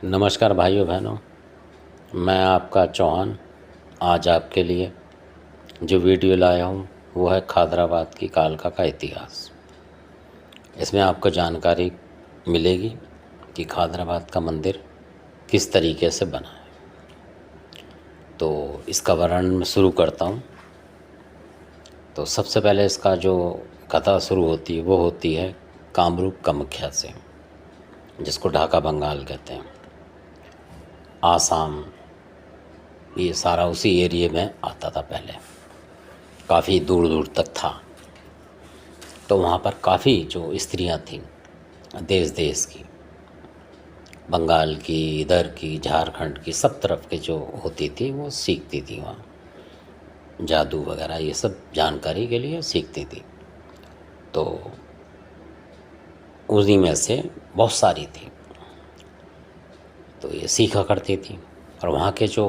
नमस्कार भाइयों बहनों, मैं आपका चौहान। आज आपके लिए जो वीडियो लाया हूँ वो है खादराबाद की कालका का इतिहास। इसमें आपको जानकारी मिलेगी कि खादराबाद का मंदिर किस तरीके से बना है। तो इसका वर्णन मैं शुरू करता हूँ। तो सबसे पहले इसका जो कथा शुरू होती है वो होती है कामरूप कामाख्या से, जिसको ढाका बंगाल कहते हैं। आसाम ये सारा उसी एरिए में आता था पहले, काफ़ी दूर दूर तक था। तो वहाँ पर काफ़ी जो स्त्रियाँ थीं देश देश की, बंगाल की, इधर की, झारखंड की, सब तरफ के जो होती थी वो सीखती थी वहाँ। जादू वगैरह ये सब जानकारी के लिए सीखती थी। तो उन्हीं में से बहुत सारी थी, तो ये सीखा करती थी। और वहाँ के जो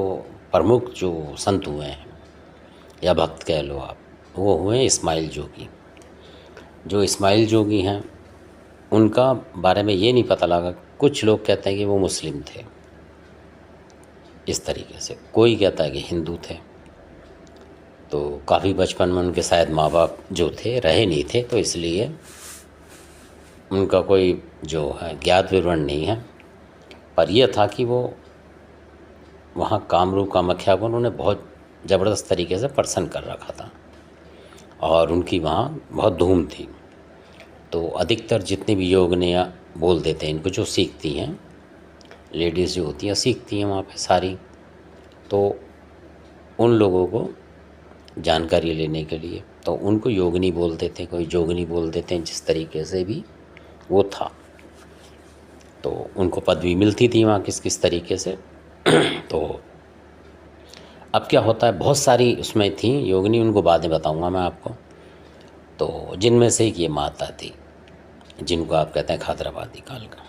प्रमुख जो संत हुए हैं या भक्त कह लो आप, वो हुए इस्माइल जोगी। जो इस्माइल जोगी हैं उनका बारे में ये नहीं पता लगा। कुछ लोग कहते हैं कि वो मुस्लिम थे, इस तरीके से। कोई कहता है कि हिंदू थे। तो काफ़ी बचपन में उनके शायद माँ बाप जो थे रहे नहीं थे, तो इसलिए उनका कोई जो है ज्ञात विवरण नहीं है। पर यह था कि वो वहाँ कामरूप कामाख्या को उन्होंने बहुत ज़बरदस्त तरीके से प्रसन्न कर रखा था और उनकी वहाँ बहुत धूम थी। तो अधिकतर जितने भी योगिनियाँ बोल देते हैं, इनको जो सीखती हैं लेडीज़ जो होती हैं सीखती हैं वहाँ पे सारी, तो उन लोगों को जानकारी लेने के लिए तो उनको योगिनी बोल देते हैं, कोई जोगिनी बोल देते हैं, जिस तरीके से भी वो था। तो उनको पदवी मिलती थी वहाँ किस किस तरीके से। तो अब क्या होता है, बहुत सारी उसमें थी योगिनी, उनको बाद में बताऊँगा मैं आपको। तो जिनमें से एक ये माता थी जिनको आप कहते हैं खादराबादी कालका।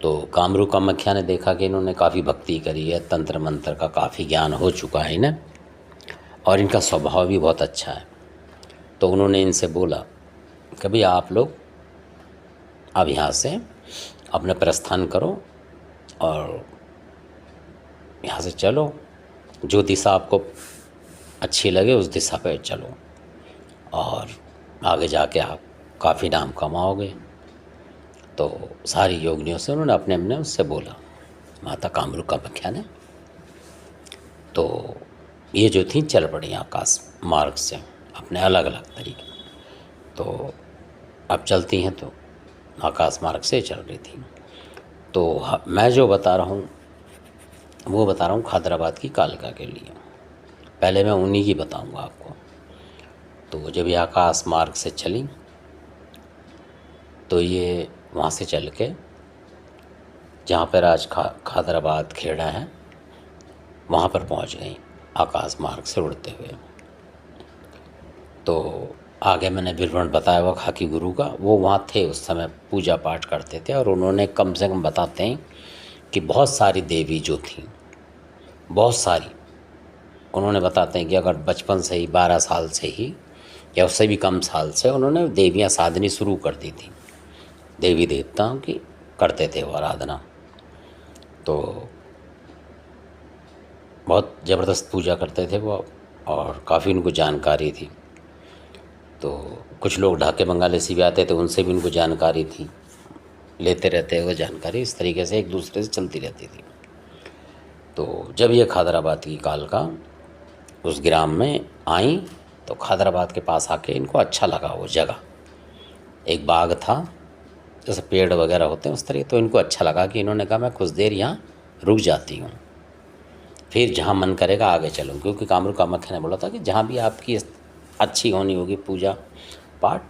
तो कामरूप कामाख्या ने देखा कि इन्होंने काफ़ी भक्ति करी है, तंत्र मंत्र का काफ़ी ज्ञान हो चुका है इन्हें, और इनका स्वभाव भी बहुत अच्छा है। तो उन्होंने इनसे बोला कि भाई आप लोग अब यहाँ से अपने प्रस्थान करो और यहाँ से चलो, जो दिशा आपको अच्छी लगे उस दिशा पे चलो, और आगे जाके आप काफ़ी नाम कमाओगे। तो सारी योगिनियों से उन्होंने अपने अपने उससे बोला, माता कामरूप कामाख्या ने। तो ये जो थी चल पड़ी आकाश मार्ग से अपने अलग अलग तरीके। तो अब चलती हैं तो आकाश मार्ग से चल रही थी। तो मैं जो बता रहा हूँ वो बता रहा हूँ खादराबाद की कालका के लिए। पहले मैं उन्हीं की बताऊँगा आपको। तो जब ये आकाश मार्ग से चली तो ये वहाँ से चल के जहाँ पर आज खादराबाद खेड़ा है वहाँ पर पहुँच गई आकाश मार्ग से उड़ते हुए। तो आगे मैंने विवरण बताया हुआ खाकी गुरु का, वो वहाँ थे उस समय, पूजा पाठ करते थे। और उन्होंने कम से कम बताते हैं कि बहुत सारी देवी जो थीं, बहुत सारी, उन्होंने बताते हैं कि अगर बचपन से ही 12 साल से ही या उससे भी कम साल से उन्होंने देवियाँ साधनी शुरू कर दी थी। देवी देवताओं की करते थे वो आराधना। तो बहुत ज़बरदस्त पूजा करते थे वो, और काफ़ी उनको जानकारी थी। तो कुछ लोग ढाके बंगाली से भी आते थे, उनसे भी उनको जानकारी थी, लेते रहते वो जानकारी। इस तरीके से एक दूसरे से चलती रहती थी। तो जब ये खादराबाद की कालका उस ग्राम में आई तो खादराबाद के पास आके इनको अच्छा लगा वो जगह। एक बाग था, जैसे पेड़ वगैरह होते हैं उस तरीके। तो इनको अच्छा लगा कि इन्होंने कहा मैं कुछ देर यहाँ रुक जाती हूँ, फिर जहाँ मन करेगा आगे चलूँ। क्योंकि कामरूप कामाख्या ने बोला था कि जहाँ भी आपकी अच्छी होनी होगी पूजा पाठ,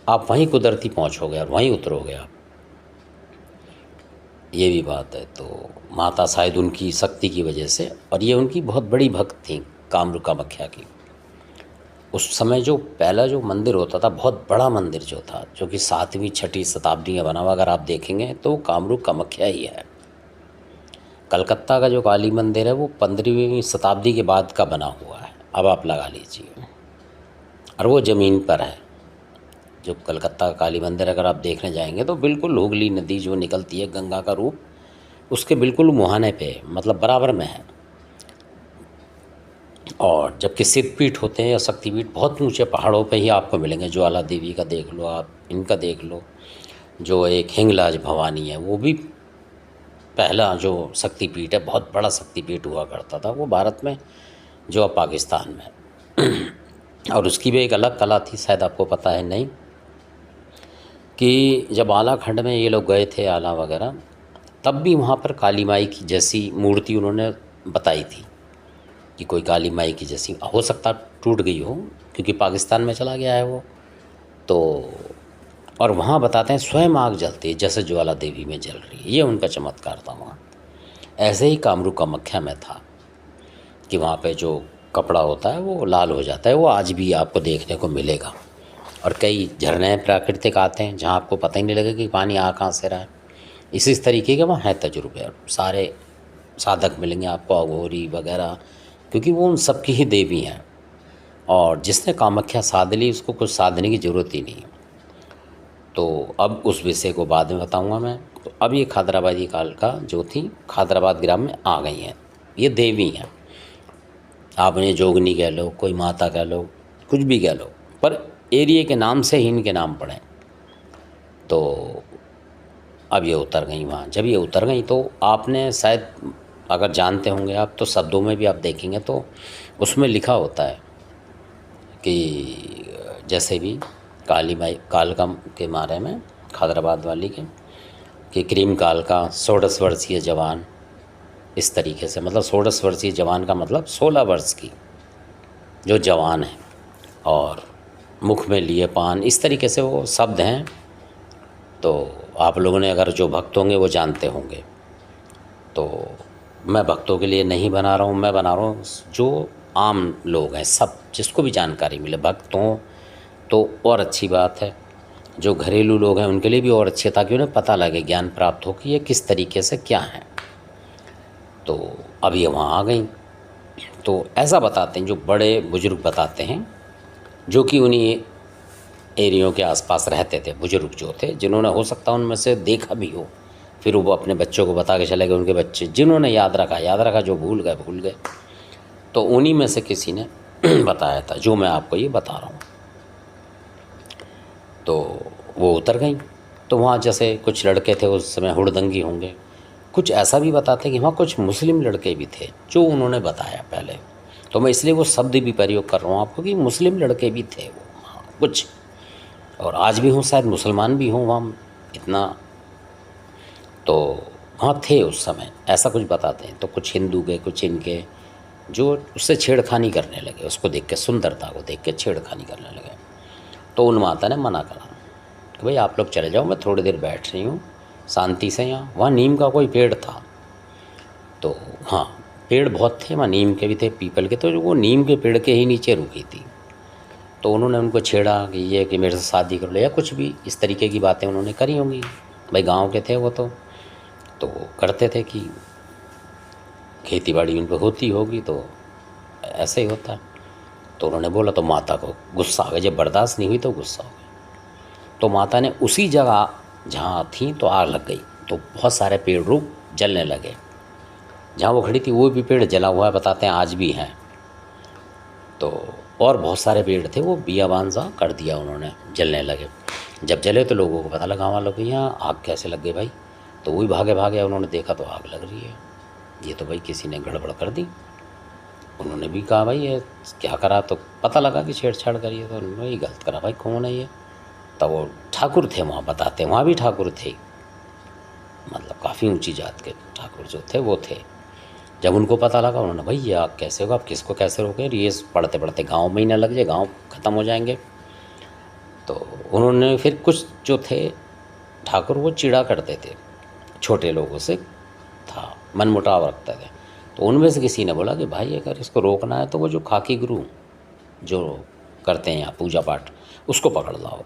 आप वहीं कुदरती पहुँचोगे और वहीं उतरोगे आप। ये भी बात है। तो माता शायद उनकी शक्ति की वजह से, और ये उनकी बहुत बड़ी भक्त थी कामरूप कामाख्या की। उस समय जो पहला जो मंदिर होता था, बहुत बड़ा मंदिर जो था, जो कि 7वीं 6वीं शताब्दी में बना हुआ, अगर आप देखेंगे तो कामरूप कामाख्या ही है। कलकत्ता का जो काली मंदिर है वो 15वीं शताब्दी के बाद का बना हुआ है, अब आप लगा लीजिए। और वो ज़मीन पर है। जो कलकत्ता का काली मंदिर अगर आप देखने जाएंगे तो बिल्कुल हुगली नदी जो निकलती है, गंगा का रूप उसके बिल्कुल मुहाने पे, मतलब बराबर में है। और जबकि सिद्धपीठ होते हैं या शक्तिपीठ बहुत ऊंचे पहाड़ों पे ही आपको मिलेंगे। ज्वाला देवी का देख लो आप, इनका देख लो, जो एक हिंगलाज भवानी है वो भी पहला जो शक्तिपीठ है, बहुत बड़ा शक्तिपीठ हुआ करता था वो भारत में, जो अब पाकिस्तान में है। और उसकी भी एक अलग कला थी, शायद आपको पता है नहीं, कि जब आला खंड में ये लोग गए थे, आला वगैरह, तब भी वहाँ पर काली माई की जैसी मूर्ति उन्होंने बताई थी कि कोई काली माई की जैसी, हो सकता टूट गई हो क्योंकि पाकिस्तान में चला गया है वो तो। और वहाँ बताते हैं स्वयं आग जलती है जैसे ज्वाला देवी में जल रही है, ये उनका चमत्कार था वहाँ। ऐसे ही कामरू कामाख्या में था कि वहाँ पे जो कपड़ा होता है वो लाल हो जाता है, वो आज भी आपको देखने को मिलेगा। और कई झरने प्राकृतिक आते हैं जहाँ आपको पता ही नहीं लगेगा कि पानी आ कहाँ से रहा है। इसी तरीके के वहाँ है तजुर्बे, और सारे साधक मिलेंगे आपको, अघोरी वगैरह, क्योंकि वो उन सब की ही देवी हैं। और जिसने कामाख्या साध ली उसको कुछ साधने की ज़रूरत ही नहीं है। तो अब उस विषय को बाद में बताऊंगा मैं। तो अब ये खादराबादी काल का जो थी, खादराबाद ग्राम में आ गई हैं, ये देवी हैं। आप इन्हें जोगनी कह लो, कोई माता कह लो, कुछ भी कह लो, पर एरिया के नाम से ही इनके नाम पड़े। तो अब ये उतर गई वहाँ। जब ये उतर गई तो आपने शायद, अगर जानते होंगे आप, तो शब्दों में भी आप देखेंगे तो उसमें लिखा होता है कि जैसे भी काली माई कालका के मारे में, खादराबाद वाली के, कि क्रीम काल का 16 वर्षीय जवान, इस तरीके से, मतलब 16 वर्षीय जवान का मतलब 16 वर्ष की जो जवान है, और मुख में लिए पान, इस तरीके से वो शब्द हैं। तो आप लोगों ने, अगर जो भक्त होंगे वो जानते होंगे। तो मैं भक्तों के लिए नहीं बना रहा हूँ, मैं बना रहा हूँ जो आम लोग हैं, सब जिसको भी जानकारी मिले, भक्त हों तो और अच्छी बात है, जो घरेलू लोग हैं उनके लिए भी और अच्छी है, ताकि उन्हें पता लगे, ज्ञान प्राप्त हो कि ये किस तरीके से क्या है। तो अब ये वहाँ आ गई। तो ऐसा बताते हैं, जो बड़े बुजुर्ग बताते हैं, जो कि उन्हीं एरियो के आसपास रहते थे, बुजुर्ग जो थे, जिन्होंने हो सकता उनमें से देखा भी हो, फिर वो अपने बच्चों को बता के चले गए, उनके बच्चे जिन्होंने याद रखा, जो भूल गए। तो उन्हीं में से किसी ने बताया था जो मैं आपको ये बता रहा हूँ। तो वो उतर गई। तो वहाँ जैसे कुछ लड़के थे उस समय हुड़दंगी होंगे, कुछ ऐसा भी बताते हैं कि वहाँ कुछ मुस्लिम लड़के भी थे, जो उन्होंने बताया पहले। तो मैं इसलिए वो शब्द भी प्रयोग कर रहा हूँ आपको कि मुस्लिम लड़के भी थे वो, हाँ कुछ, और आज भी हों, शायद मुसलमान भी हों वहाँ, इतना तो वहाँ थे उस समय, ऐसा कुछ बताते हैं। तो कुछ हिंदू के, कुछ इनके, जो उससे छेड़खानी करने लगे, उसको देख के, सुंदरता को देख के छेड़खानी करने लगे। तो उन माता ने मना करा कि भाई आप लोग चले जाओ, मैं थोड़ी देर बैठ रही हूँ शांति से यहाँ। वहाँ नीम का कोई पेड़ था, तो हाँ पेड़ बहुत थे वहाँ, नीम के भी थे, पीपल के, तो वो नीम के पेड़ के ही नीचे रुकी थी। तो उन्होंने उनको छेड़ा कि ये कि मेरे से शादी कर लो, या कुछ भी इस तरीके की बातें उन्होंने करी होंगी। भाई गांव के थे वो, तो करते थे कि खेती बाड़ी उन पर होती होगी, तो ऐसे ही होता है। तो उन्होंने बोला, तो माता को गुस्सा आ गया, जब बर्दाश्त नहीं हुई तो गुस्सा हो गया। तो माता ने उसी जगह जहाँ थी तो आग लग गई, तो बहुत सारे पेड़ रुक जलने लगे। जहाँ वो खड़ी थी वो भी पेड़ जला हुआ है, बताते हैं आज भी हैं। तो और बहुत सारे पेड़ थे, वो बियाबान सा कर दिया उन्होंने, जलने लगे। जब जले तो लोगों को पता लगा, गाँव वालों को, यहाँ आग कैसे लग गई भाई। तो वही भागे उन्होंने देखा तो आग लग रही है, ये तो भाई किसी ने गड़बड़ कर दी। उन्होंने भी कहा भाई ये क्या करा, तो पता लगा कि छेड़छाड़ करी है, तो उन्होंने ये गलत करा भाई, कौन है ये। तब वो ठाकुर थे वहाँ, बताते हैं वहाँ भी ठाकुर थे, मतलब काफ़ी ऊंची जात के ठाकुर जो थे वो थे। जब उनको पता लगा, उन्होंने भाई ये आग कैसे होगा, आप किसको कैसे रोके, ये पढ़ते पढ़ते गाँव में ही ना लग जाए, गाँव ख़त्म हो जाएंगे। तो उन्होंने फिर कुछ जो थे ठाकुर, वो चिढ़ा करते थे, छोटे लोगों से था, मनमुटाव रखते थे। तो उनमें से किसी ने बोला कि भाई अगर इसको रोकना है तो वो जो खाकी गुरु जो करते हैं यहाँ पूजा पाठ, उसको पकड़ लाओ,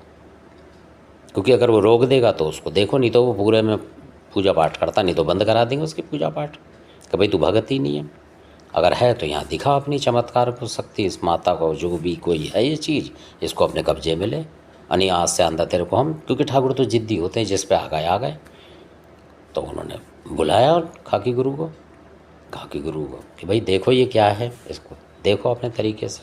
क्योंकि अगर वो रोक देगा तो उसको देखो, नहीं तो वो पूरे में पूजा पाठ करता, नहीं तो बंद करा देंगे उसकी पूजा पाठ कि भाई तू भगत ही नहीं है। अगर है तो यहाँ दिखा अपनी चमत्कार को, शक्ति, इस माता को, जो भी कोई है ये चीज़, इसको अपने कब्जे में ले, यानी आज से आंदा तेरे को हम, क्योंकि ठाकुर तो जिद्दी होते हैं, जिस पे आ गए। तो उन्होंने बुलाया और खाकी गुरु को कि भाई देखो ये क्या है, इसको देखो अपने तरीके से,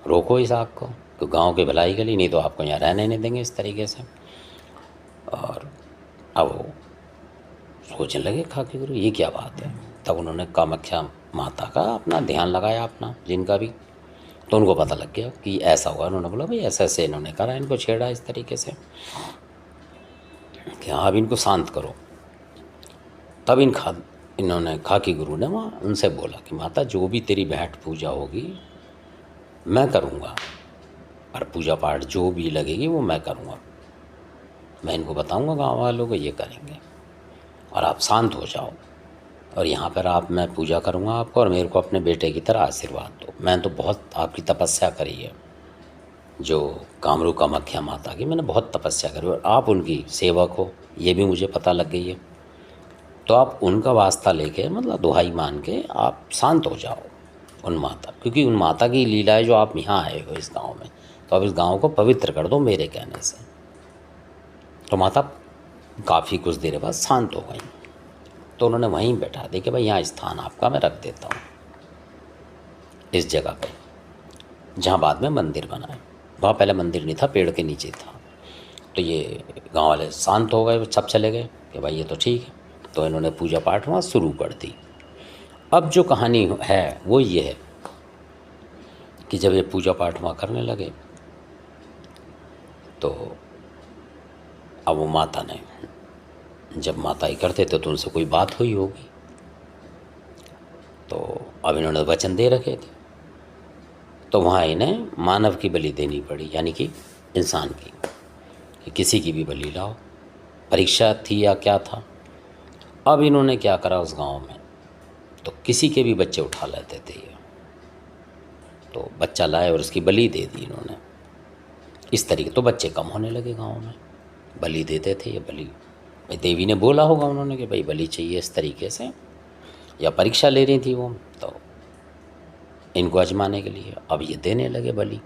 रोको इस आग को, तो गांव की भलाई के लिए, नहीं तो आपको यहाँ रहने नहीं देंगे इस तरीके से। और अब वो सोचने लगे खाकी गुरु ये क्या बात है। तब उन्होंने कामाख्या माता का अपना ध्यान लगाया, अपना जिनका भी, तो उनको पता लग गया कि ऐसा हुआ। उन्होंने बोला भाई ऐसे ऐसे इन्होंने करा, इनको छेड़ा इस तरीके से कि हाँ अब इनको शांत करो। तब इन्होंने खाकी गुरु ने वहाँ उनसे बोला कि माता जो भी तेरी भेंट पूजा होगी मैं करूँगा, और पूजा पाठ जो भी लगेगी वो मैं करूँगा, मैं इनको बताऊँगा गाँव वालों को, ये करेंगे, और आप शांत हो जाओ। और यहाँ पर मैं पूजा करूँगा आपको, और मेरे को अपने बेटे की तरह आशीर्वाद दो। मैंने तो बहुत आपकी तपस्या करी है, जो कामरू कामाख्या माता की मैंने बहुत तपस्या करी, और आप उनकी सेवक हो ये भी मुझे पता लग गई है। तो आप उनका वास्ता लेके, मतलब दुहाई मान के आप शांत हो जाओ उन माता, क्योंकि उन माता की लीला है जो आप यहाँ आए हो इस गांव में, तो आप इस गांव को पवित्र कर दो मेरे कहने से। तो माता काफ़ी कुछ देर बाद शांत हो गई। तो उन्होंने वहीं बैठा दी कि भाई यहाँ स्थान आपका मैं रख देता हूँ इस जगह पे, जहाँ बाद में मंदिर बना है। वहाँ पहले मंदिर नहीं था, पेड़ के नीचे था। तो ये गांव वाले शांत हो गए, सब चले गए कि भाई ये तो ठीक है। तो इन्होंने पूजा पाठ वहाँ शुरू कर दी। अब जो कहानी है वो ये है कि जब ये पूजा पाठ वहाँ करने लगे तो अब वो माता ने, जब माता ही करते थे तो उनसे कोई बात हुई होगी, तो अब इन्होंने वचन दे रखे थे, तो वहाँ इन्हें मानव की बलि देनी पड़ी, यानी कि इंसान की, कि किसी की भी बलि लाओ। परीक्षा थी या क्या था। अब इन्होंने क्या करा उस गांव में, तो किसी के भी बच्चे उठा लेते थे ये, तो बच्चा लाए और उसकी बलि दे दी इन्होंने। इस तरीके तो बच्चे कम होने लगे गांव में, बलि देते थे ये बलि। भाई देवी ने बोला होगा उन्होंने कि भाई बलि चाहिए इस तरीके से, या परीक्षा ले रही थी वो, तो इनको आजमाने के लिए अब ये देने लगे बलि।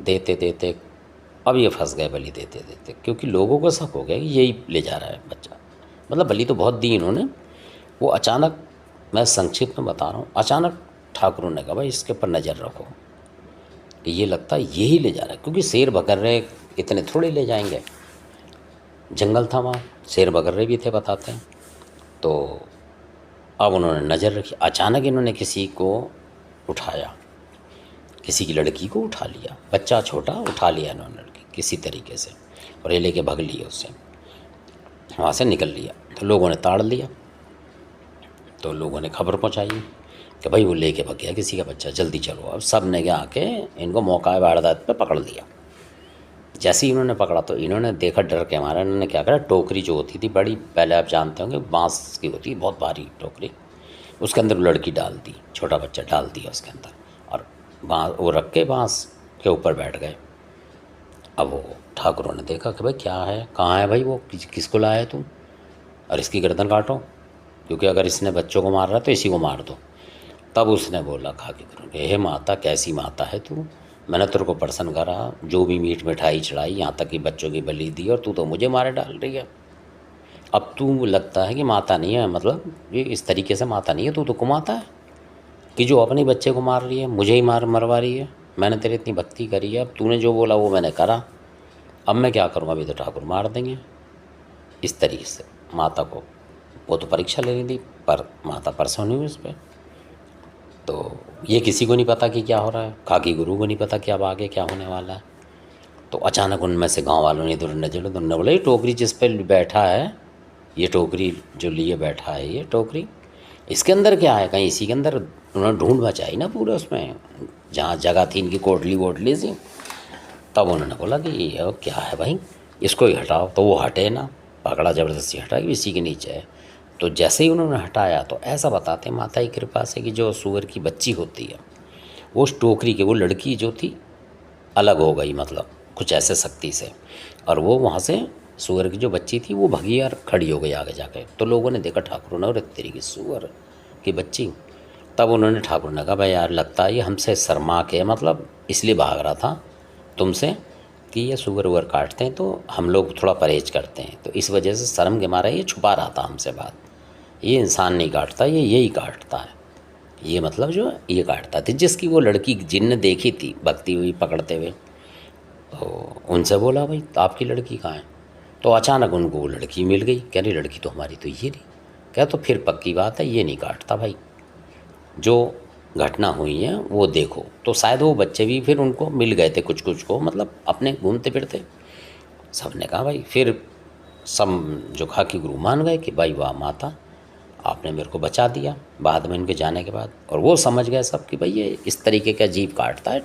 देते देते अब ये फंस गए बलि देते देते, क्योंकि लोगों को शक हो गया कि यही ले जा रहा है बच्चा। मतलब बलि तो बहुत दी इन्होंने। वो अचानक, मैं संक्षिप्त में बता रहा हूँ, अचानक ठाकुरों ने कहा भाई इसके ऊपर नज़र रखो कि ये लगता है यही ले जा रहा है, क्योंकि शेर बकर्रे इतने थोड़े ले जाएंगे। जंगल था वहाँ, शेर बकर्रे भी थे बताते हैं। तो अब उन्होंने नज़र रखी, अचानक इन्होंने किसी को उठाया, किसी की लड़की को उठा लिया, बच्चा छोटा उठा लिया इन्होंने लड़की किसी तरीके से, और ये लेके भाग लिया, उससे वहाँ से निकल लिया। तो लोगों ने ताड़ लिया, तो लोगों ने खबर पहुँचाई कि भाई वो लेके भाग गया किसी का बच्चा, जल्दी चलो। अब सब ने क्या आके इनको मौका वारदात पे पकड़ लिया। जैसे ही इन्होंने पकड़ा तो इन्होंने देखा, डर के मारा इन्होंने क्या करा, टोकरी जो होती थी बड़ी, पहले आप जानते होंगे बांस की होती, बहुत भारी टोकरी, उसके अंदर लड़की डाल दी, छोटा बच्चा डाल दिया उसके अंदर, और वो रख के बांस के ऊपर बैठ गए। अब वो ठाकुरों ने देखा कि भाई क्या है, कहाँ है भाई वो, किसको लाया है तू, और इसकी गर्दन काटो, क्योंकि अगर इसने बच्चों को मार रहा है तो इसी को मार दो। तब उसने बोला खाकी गुरु ने, हे माता कैसी माता है तू, मैंने तेरे को प्रसन्न करा, जो भी मीठ मिठाई चढ़ाई, यहाँ तक कि बच्चों की बलि दी, और तू तो मुझे मारे डाल रही है। अब तू लगता है कि माता नहीं है, मतलब ये इस तरीके से माता नहीं है, तू तो कुमाता है कि जो अपने बच्चे को मार रही है, मुझे ही मरवा रही है। मैंने तेरे इतनी भक्ति करी है, अब तूने जो बोला वो मैंने करा, अब मैं क्या करूँगा, अभी तो ठाकुर मार देंगे। इस तरीके से माता को, वो तो परीक्षा ले रही थी पर माता परसों नहीं हुई उस पर। तो ये किसी को नहीं पता कि क्या हो रहा है, खाकी गुरु को नहीं पता कि अब आगे क्या होने वाला है। तो अचानक उनमें से गांव वालों ने इधर नजर, तो उन्होंने बोला ये टोकरी जिस पे बैठा है, ये टोकरी जो लिए बैठा है, ये टोकरी इसके अंदर क्या है, कहीं इसी के अंदर। उन्होंने ढूंढ बचाई ना पूरे उसमें, जहाँ जगह थी इनकी कोटली वोटली सी। तब उन्होंने बोला कि ये क्या है भाई, इसको ही हटाओ। तो वो हटे ना, पकड़ा ज़बरदस्ती हटा कि इसी के नीचे है। तो जैसे ही उन्होंने हटाया तो ऐसा बताते हैं माता की कृपा से कि जो सूअर की बच्ची होती है वो उस टोकरी के, वो लड़की जो थी अलग हो गई, मतलब कुछ ऐसे शक्ति से, और वो वहाँ से सूअर की जो बच्ची थी वो भगी और खड़ी हो गई आगे जाके। तो लोगों ने देखा, ठाकुर ने, और तेरी की सूअर की बच्ची। तब उन्होंने ठाकुर ने कहा भाई यार लगता है ये हमसे शर्मा के, मतलब इसलिए भाग रहा था तुमसे कि ये सूअर वूअर काटते हैं तो हम लोग थोड़ा परहेज करते हैं, तो इस वजह से शर्म के मारा ये छुपा रहा था हमसे बात। ये इंसान नहीं काटता, ये यही काटता है, ये मतलब जो ये काटता था। जिसकी वो लड़की जिन ने देखी थी भगती हुई पकड़ते हुए, तो उनसे बोला भाई आपकी लड़की कहाँ है? तो अचानक उनको वो लड़की मिल गई। कह रही लड़की तो हमारी तो ये नहीं। क्या तो फिर पक्की बात है, ये नहीं काटता भाई, जो घटना हुई है वो देखो। तो शायद वो बच्चे भी फिर उनको मिल गए थे कुछ कुछ को, मतलब अपने घूमते फिरते। सब ने कहा भाई, फिर सब जो खाकी गुरु मान गए कि भाई वाह माता, आपने मेरे को बचा दिया बाद में इनके जाने के बाद। और वो समझ गए सब कि भाई ये इस तरीके का जीव काटता है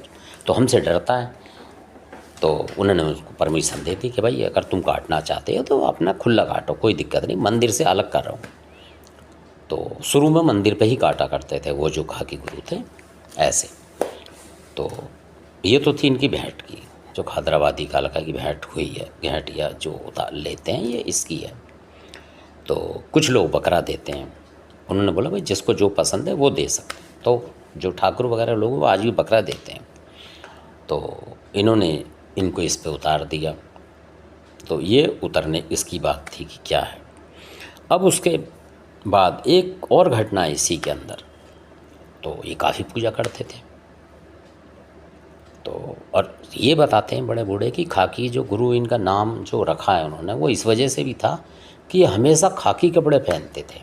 तो हमसे डरता है। तो उन्होंने उसको परमिशन दे दी कि भाई अगर तुम काटना चाहते हो तो अपना खुला काटो, कोई दिक्कत नहीं, मंदिर से अलग कर रहा हूँ। तो शुरू में मंदिर पे ही काटा करते थे वो जो खाकी गुरु थे ऐसे। तो ये तो थी इनकी भेंट की, जो खादराबादी कालका की भेंट हुई है, भेंट या जो उतार लेते हैं ये इसकी है। तो कुछ लोग बकरा देते हैं, उन्होंने बोला भाई जिसको जो पसंद है वो दे सकते हैं। तो जो ठाकुर वगैरह लोग वो आज भी बकरा देते हैं। तो इन्होंने इनको इस पे उतार दिया। तो ये उतरने इसकी बात थी कि क्या है। अब उसके बाद एक और घटना इसी के अंदर, तो ये काफ़ी पूजा करते थे। तो और ये बताते हैं बड़े बूढ़े कि खाकी जो गुरु इनका नाम जो रखा है उन्होंने, वो इस वजह से भी था कि ये हमेशा खाकी कपड़े पहनते थे।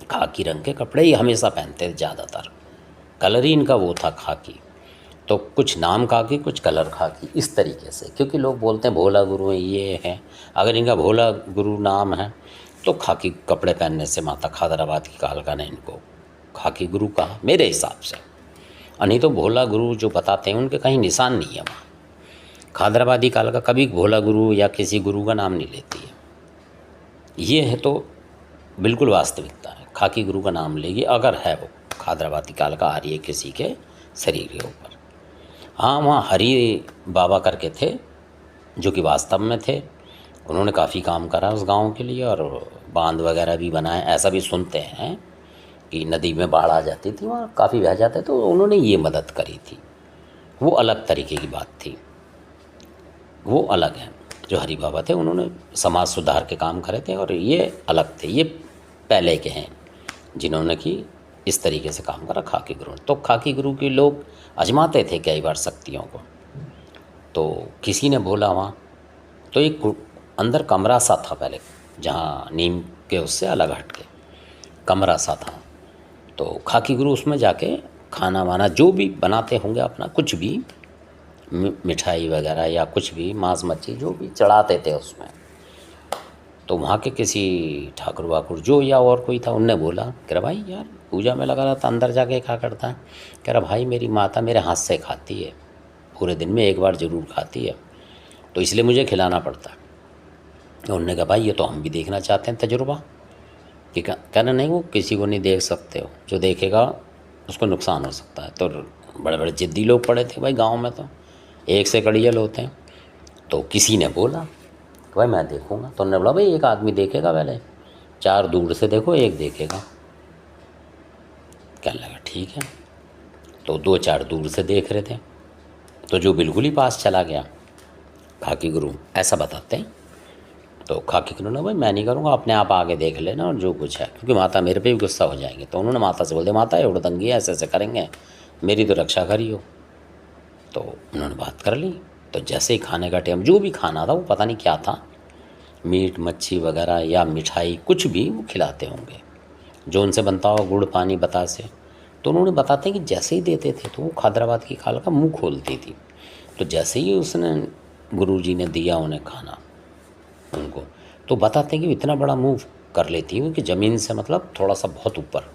खाकी रंग के कपड़े ही हमेशा पहनते थे ज़्यादातर, कलर ही इनका वो था खाकी। तो कुछ नाम खाकी कुछ कलर खाकी इस तरीके से, क्योंकि लोग बोलते हैं भोला गुरु है ये है। अगर इनका भोला गुरु नाम है तो खाकी कपड़े पहनने से माता खादराबाद की कालका ने इनको खाकी गुरु कहा मेरे हिसाब से। और नहीं तो भोला गुरु जो बताते हैं उनके कहीं निशान नहीं है वहाँ। खादराबादी कालका कभी भोला गुरु या किसी गुरु का नाम नहीं लेती है। ये है तो बिल्कुल वास्तविकता है, खाकी गुरु का नाम लेगी अगर है वो खादराबादी कालका आ रही है किसी के शरीर के ऊपर। हाँ, वहाँ हरि बाबा करके थे जो कि वास्तव में थे, उन्होंने काफ़ी काम करा उस गांव के लिए और बांध वगैरह भी बनाए। ऐसा भी सुनते हैं कि नदी में बाढ़ आ जाती थी, वहाँ काफ़ी बह जाते, तो उन्होंने ये मदद करी थी। वो अलग तरीके की बात थी, वो अलग है। जो हरि बाबा थे उन्होंने समाज सुधार के काम करे थे और ये अलग थे, ये पहले के हैं जिन्होंने कि इस तरीके से काम करा खाकी गुरु। तो खाकी गुरु के लोग आजमाते थे कई बार शक्तियों को। तो किसी ने बोला वहाँ तो एक अंदर कमरा सा था पहले, जहाँ नीम के उससे अलग हट के कमरा सा था। तो खाकी गुरु उसमें जाके खाना वाना जो भी बनाते होंगे अपना, कुछ भी मिठाई वगैरह या कुछ भी मांस मच्छी जो भी चढ़ाते थे उसमें। तो वहाँ के किसी ठाकुर वाकुर जो या और कोई था, उनने बोला कह रहा भाई यार पूजा में लगा रहता अंदर जाके क्या करता है? कह रहा भाई मेरी माता मेरे हाथ से खाती है, पूरे दिन में एक बार ज़रूर खाती है, तो इसलिए मुझे खिलाना पड़ता है। उन्होंने कहा भाई ये तो हम भी देखना चाहते हैं तजुर्बा। कि कहना नहीं वो किसी को नहीं देख सकते हो, जो देखेगा उसको नुकसान हो सकता है। तो बड़े बड़े ज़िद्दी लोग पड़े थे भाई गांव में, तो एक से कड़ियल होते हैं। तो किसी ने बोला कि भाई मैं देखूंगा। तो उन्होंने बोला भाई एक आदमी देखेगा, पहले 4 दूर से देखो, एक देखेगा। कहने लगा ठीक है। तो 2-4 दूर से देख रहे थे, तो जो बिल्कुल ही पास चला गया खाकी गुरु ऐसा बताते हैं। तो खाकी गुरु ने भाई मैं नहीं करूँगा, अपने आप आगे देख लेना और जो कुछ है, क्योंकि माता मेरे पे भी गुस्सा हो जाएंगे। तो उन्होंने माता से बोल दिया माता ये उड़दंगी है, ऐसे ऐसे करेंगे, मेरी तो रक्षा करियो। तो उन्होंने बात कर ली। तो जैसे ही खाने का टाइम, जो भी खाना था वो पता नहीं क्या था, मीट मच्छी वगैरह या मिठाई कुछ भी वो खिलाते होंगे जो उनसे बनता हो, गुड़ पानी बतासे। तो उन्होंने बताते हैं कि जैसे ही देते थे तो वो खादराबाद की खालका मुँह खोलती थी। तो जैसे ही उसने गुरुजी ने दिया उन्हें खाना उनको, तो बताते हैं कि इतना बड़ा मुँह कर लेती है कि ज़मीन से मतलब थोड़ा सा बहुत ऊपर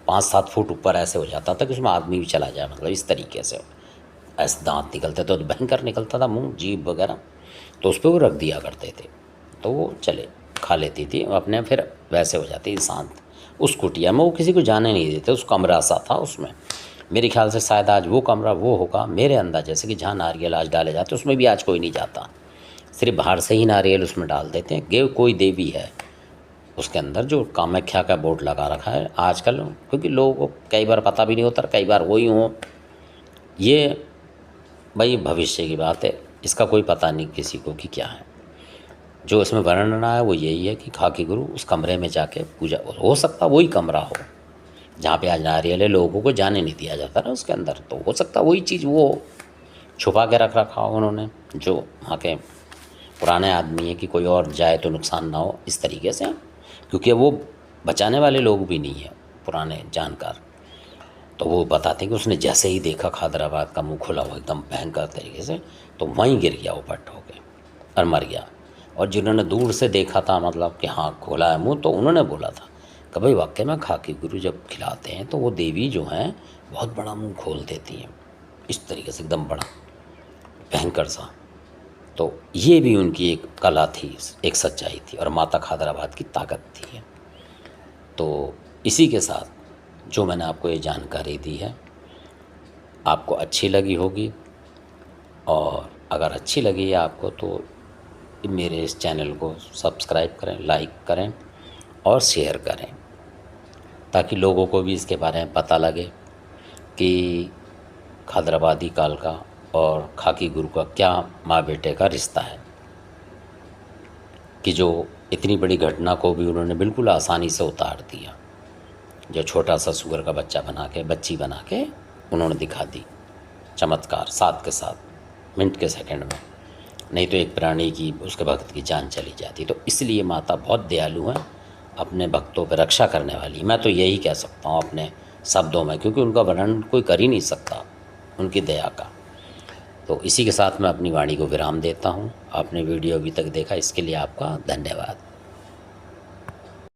5-7 फुट ऊपर ऐसे हो जाता था कि उसमें आदमी भी चला जाए, मतलब इस तरीके से ऐसे दांत निकलते थे, तो भयंकर निकलता था मुँह जीभ वगैरह। तो उस पर वो रख दिया करते थे, तो वो चले खा लेती थी अपने, फिर वैसे हो जाती शांत। उस कुटिया में वो किसी को जाने नहीं देते, उस कमरा सा था उसमें। मेरे ख्याल से शायद आज वो कमरा वो होगा मेरे अंदाजे से कि जहाँ नारियल आज डाले जाते उसमें भी आज कोई नहीं जाता, सिर्फ बाहर से ही नारियल उसमें डाल देते हैं। गेव कोई देवी है उसके अंदर जो कामाख्या का बोर्ड लगा रखा है आजकल, क्योंकि लोगों को कई बार पता भी नहीं होता, कई बार वही हो। ये भाई भविष्य की बात है, इसका कोई पता नहीं किसी को कि क्या है। जो इसमें वर्णन है वो यही है कि खाकी गुरु उस कमरे में जाके पूजा, हो सकता वही कमरा हो जहाँ पे आज नारियल लोगों को जाने नहीं दिया जाता ना उसके अंदर, तो हो सकता वही चीज़ वो छुपा के रख रखा हो उन्होंने, जो वहाँ के पुराने आदमी है कि कोई और जाए तो नुकसान ना हो इस तरीके से, क्योंकि वो बचाने वाले लोग भी नहीं हैं पुराने जानकार। तो वो बताते हैं कि उसने जैसे ही देखा खादराबाद का मुंह खुला हुआ एकदम भयंकर तरीके से, तो वहीं गिर गया वो पट हो के और मर गया। और जिन्होंने दूर से देखा था, मतलब कि हाँ खोला है मुँह, तो उन्होंने बोला था कि भाई वाकई में खाकी गुरु जब खिलाते हैं तो वो देवी जो हैं बहुत बड़ा मुँह खोल देती हैं, इस तरीके से एकदम बड़ा भयंकर सा। तो ये भी उनकी एक कला थी, एक सच्चाई थी, और माता खादराबाद की ताकत थी। तो इसी के साथ जो मैंने आपको ये जानकारी दी है आपको अच्छी लगी होगी, और अगर अच्छी लगी है आपको तो मेरे इस चैनल को सब्सक्राइब करें, लाइक करें और शेयर करें, ताकि लोगों को भी इसके बारे में पता लगे कि खादराबादी काल का और खाकी गुरु का क्या माँ बेटे का रिश्ता है, कि जो इतनी बड़ी घटना को भी उन्होंने बिल्कुल आसानी से उतार दिया, जो छोटा सा सुअर का बच्चा बना के, बच्ची बना के उन्होंने दिखा दी, चमत्कार साथ के साथ मिनट के सेकंड में। नहीं तो एक प्राणी की, उसके भक्त की जान चली जाती। तो इसलिए माता बहुत दयालु हैं, अपने भक्तों पर रक्षा करने वाली। मैं तो यही कह सकता हूँ अपने शब्दों में, क्योंकि उनका वर्णन कोई कर ही नहीं सकता उनकी दया का। तो इसी के साथ मैं अपनी वाणी को विराम देता हूँ। आपने वीडियो अभी तक देखा, इसके लिए आपका धन्यवाद।